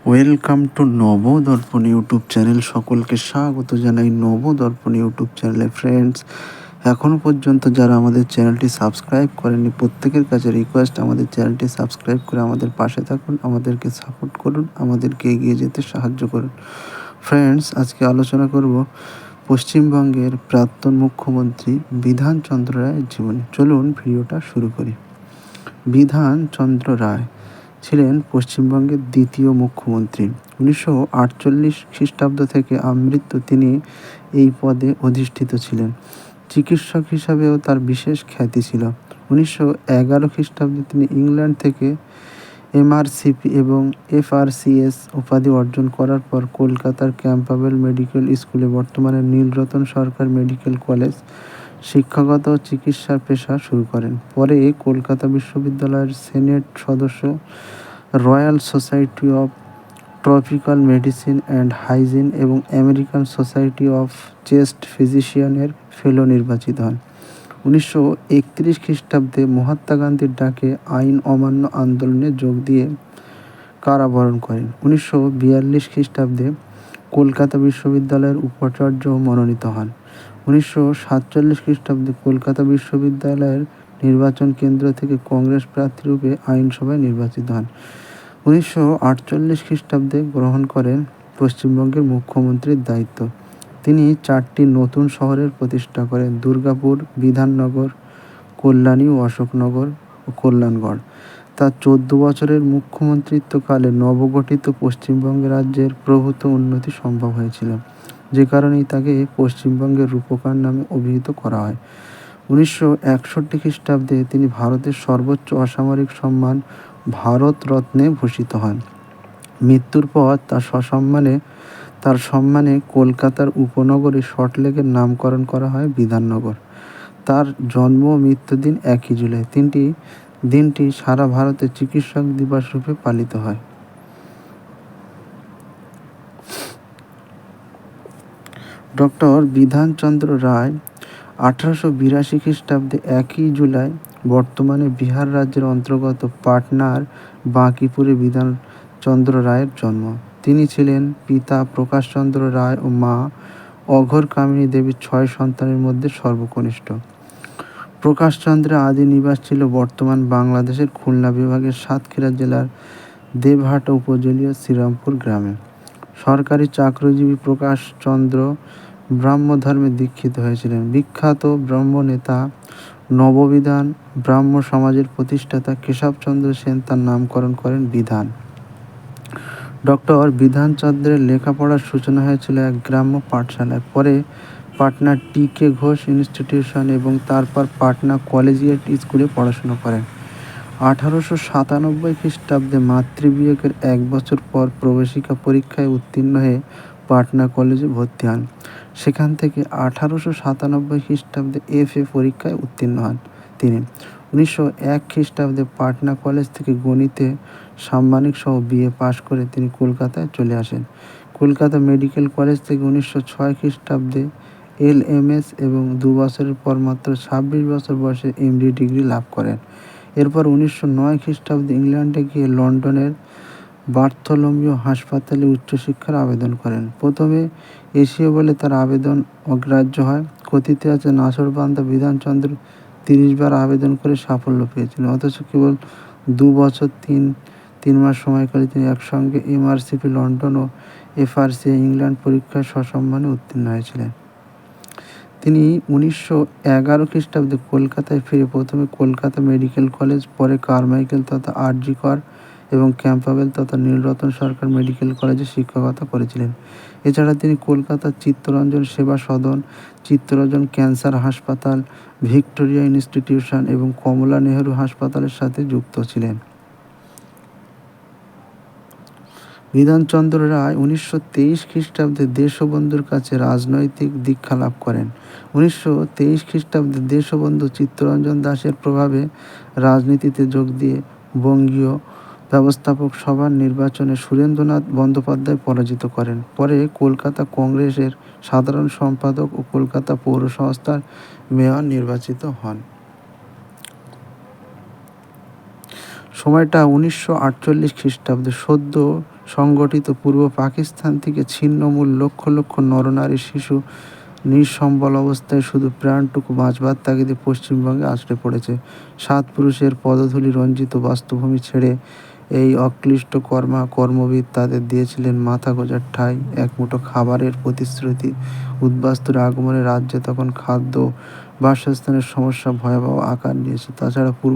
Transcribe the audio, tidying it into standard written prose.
Welcome to Nabadarpan YouTube channel. সকলকে স্বাগত জানাই নবদর্পণ ইউটিউব চ্যানেলে। ফ্রেন্ডস, এখনও পর্যন্ত যারা আমাদের চ্যানেলটি সাবস্ক্রাইব করেননি, প্রত্যেকের কাছে রিকোয়েস্ট, আমাদের চ্যানেলটি সাবস্ক্রাইব করে আমাদের পাশে থাকুন, আমাদেরকে সাপোর্ট করুন, আমাদেরকে এগিয়ে যেতে সাহায্য করুন। ফ্রেন্ডস, আজকে আলোচনা করব পশ্চিমবঙ্গের প্রাক্তন মুখ্যমন্ত্রী বিধানচন্দ্র রায়ের জীবনী। চলুন ভিডিওটা শুরু করি। বিধানচন্দ্র রায় ছিলেন পশ্চিমবঙ্গের দ্বিতীয় মুখ্যমন্ত্রী। 1948 খ্রিস্টাব্দ থেকে আমৃত্যু তিনি এই পদে অধিষ্ঠিত ছিলেন। চিকিৎসক হিসাবেও তার বিশেষ খ্যাতি ছিল। 1911 খ্রিস্টাব্দে তিনি ইংল্যান্ড থেকে এমআরসিপি এবং এফআরসিএস উপাধি অর্জন করার পর কলকাতার ক্যাম্পবেল মেডিকেল স্কুলে, বর্তমানে নীলরতন সরকার মেডিকেল কলেজ, শিক্ষকতা ও চিকিৎসার পেশা শুরু করেন। পরে কলকাতা বিশ্ববিদ্যালয়ের সেনেট সদস্য, royal society of tropical medicine and hygiene এবং আমেরিকান সোসাইটি অফ চেস্ট ফিজিশিয়ানের ফেলো নির্বাচিত হন। 1931 খ্রিস্টাব্দে মহাত্মা গান্ধীর ডাকে আইন অমান্য আন্দোলনে যোগ দিয়ে কারাবরণ করেন। 1942 খ্রিস্টাব্দে কলকাতা বিশ্ববিদ্যালয়ের উপাচার্য মনোনীত হন। 1947 খ্রিস্টাব্দে কলকাতা বিশ্ববিদ্যালয়ের নির্বাচন কেন্দ্র থেকে কংগ্রেস প্রার্থীরূপে আইনসভায় নির্বাচিত হন। 1948 খ্রিস্টাব্দে গ্রহণ করেন পশ্চিমবঙ্গের মুখ্যমন্ত্রীর দায়িত্ব। তিনি 4টি নতুন শহরের প্রতিষ্ঠা করেন: দুর্গাপুর, বিধাননগর, কল্যাণী ও অশোকনগর ও কল্যাণগড়। তার 14 বছরের মুখ্যমন্ত্রিত্বকালে নবগঠিত পশ্চিমবঙ্গ রাজ্যের প্রভূত উন্নতি সম্ভব হয়েছিল, যে কারণেই তাকে পশ্চিমবঙ্গের রূপকার নামে অভিহিত করা হয়। 1961 খ্রিস্টাব্দে তিনি ভারতের সর্বোচ্চ অসামরিক সম্মান ভারত রত্নে ভূষিত হন। মৃত্যুর পর তার সম্মানে কলকাতার উপনগরী সল্টলেকের নামকরণ করা হয় বিধাননগর। তার জন্ম ও মৃত্যুদিন 1 জুলাই। দিনটি সারা ভারতে চিকিৎসক দিবস রূপে পালিত হয়। ডক্টর বিধানচন্দ্র রায় 1882 খ্রিস্টাব্দে 1 জুলাই বর্তমানে বিহার রাজ্যের অন্তর্গত পাটনার বাঁকিপুরে বিধানচন্দ্র রায়ের জন্ম। তিনি ছিলেন পিতা প্রকাশচন্দ্র রায় ও মা অঘোর কামিনী দেবীর 6 সন্তানের মধ্যে সর্বকনিষ্ঠ। প্রকাশচন্দ্রের আদি নিবাস ছিল বর্তমান বাংলাদেশের খুলনা বিভাগের সাতক্ষীরা জেলার দেবহাটা উপজেলার শ্রীরামপুর গ্রামে। সরকারি চাকরিজীবী প্রকাশচন্দ্র ব্রাহ্মধর্মে দীক্ষিত হয়েছিলেন। বিখ্যাত ব্রাহ্ম নেতা নববিধান ব্রাহ্ম সমাজের প্রতিষ্ঠাতা কেশবচন্দ্র সেন তার নামকরণ করেন বিধান। ডক্টর বিধানচন্দ্রের লেখাপড়ার সূচনা হয়েছিল এক গ্রাম্য পাঠশালায়, পরে পাটনার টি.কে. ঘোষ ইনস্টিটিউশন এবং তারপর পাটনা কলেজিয়েট স্কুলে পড়াশোনা করেন। 1897 খ্রিস্টাব্দে মাতৃবিয়োগের 1 বছর পর প্রবেশিকা পরীক্ষায় উত্তীর্ণ হয়ে পাটনা কলেজে ভর্তি হন। সেখান থেকে 1897 খ্রিস্টাব্দে এফ.এ. পরীক্ষায় উত্তীর্ণ হন তিনি। 1901 খ্রিস্টাব্দে পাটনা কলেজ থেকে গণিতে সাম্মানিক সহ বিএ পাশ করে তিনি কলকাতায় চলে আসেন। কলকাতা মেডিকেল কলেজ থেকে 1906 খ্রিস্টাব্দে এল.এম.এস এবং 2 বছরের পর মাত্র 26 বছর বয়সে এম.ডি. ডিগ্রি লাভ করেন। এরপর 1909 খ্রিস্টাব্দে ইংল্যান্ডে গিয়ে লন্ডনের বার্থোলোমিও হাসপাতালে উচ্চশিক্ষার আবেদন করেন। প্রথমে এশীয় বলে তার আবেদন অগ্রাহ্য হয়। কথিত আছে নাছোড়বান্দা বিধানচন্দ্র 30 বার আবেদন করে সাফল্য পেয়েছিলেন, অথচ কেবল 2 বছর 3 মাস সময়কালে তিনি একসঙ্গে এমআরসিপি লন্ডন ও এফআরসিএ ইংল্যান্ড পরীক্ষায় সসম্মানে উত্তীর্ণ হয়েছিলেন। তিনি 1911 খ্রিস্টাব্দে কলকাতায় ফিরে প্রথমে কলকাতা মেডিকেল কলেজ, পরে কারমাইকেল তথা আর.জি. কর এবং ক্যাম্পবেল তথা নীলরতন সরকার মেডিকেল কলেজে শিক্ষকতা করেছিলেন। এছাড়া তিনি কলকাতার চিত্তরঞ্জন সেবা সদন, চিত্তরঞ্জন ক্যান্সার হাসপাতাল, ভিক্টোরিয়া ইনস্টিটিউশন এবং কমলা নেহেরু হাসপাতালের সাথে যুক্ত ছিলেন। বিধানচন্দ্র রায় 1923 খ্রিস্টাব্দে দেশবন্ধুর কাছে রাজনৈতিক দীক্ষা লাভ করেন। 1923 খ্রিস্টাব্দে দেশবন্ধু চিত্তরঞ্জন দাসের প্রভাবে রাজনীতিতে যোগ দিয়ে বঙ্গীয় ব্যবস্থাপক সভার নির্বাচনে সুরেন্দ্রনাথ বন্দ্যোপাধ্যায় পরাজিত করেন। পরে কলকাতা কংগ্রেসের সাধারণ সম্পাদক ও কলকাতা পৌর সংস্থার মেয়র নির্বাচিত হন। সময়টা 1948 খ্রিস্টাব্দে। সদ্য সংগঠিত পূর্ব পাকিস্তান থেকে ছিন্নমূল লক্ষ লক্ষ নরনারী শিশু নিঃসম্বল অবস্থায় শুধু প্রাণটুকু বাঁচবার তাগিদে পশ্চিমবঙ্গে আছড়ে পড়েছে। সাত পুরুষের পদধূলি রঞ্জিত বাস্তুভূমি ছেড়ে এই অক্লিষ্ট কর্মবিদ তাদের দিয়েছিলেন মাথা গোঁজার ঠাঁই, এক মুঠো খাবারের প্রতিশ্রুতি। উদ্বাস্তুর আগমনে রাজ্যে তখন খাদ্য বাসস্থানের সমস্যা ভয়াবহ আকার নিয়েছে। তাছাড়া পূর্ব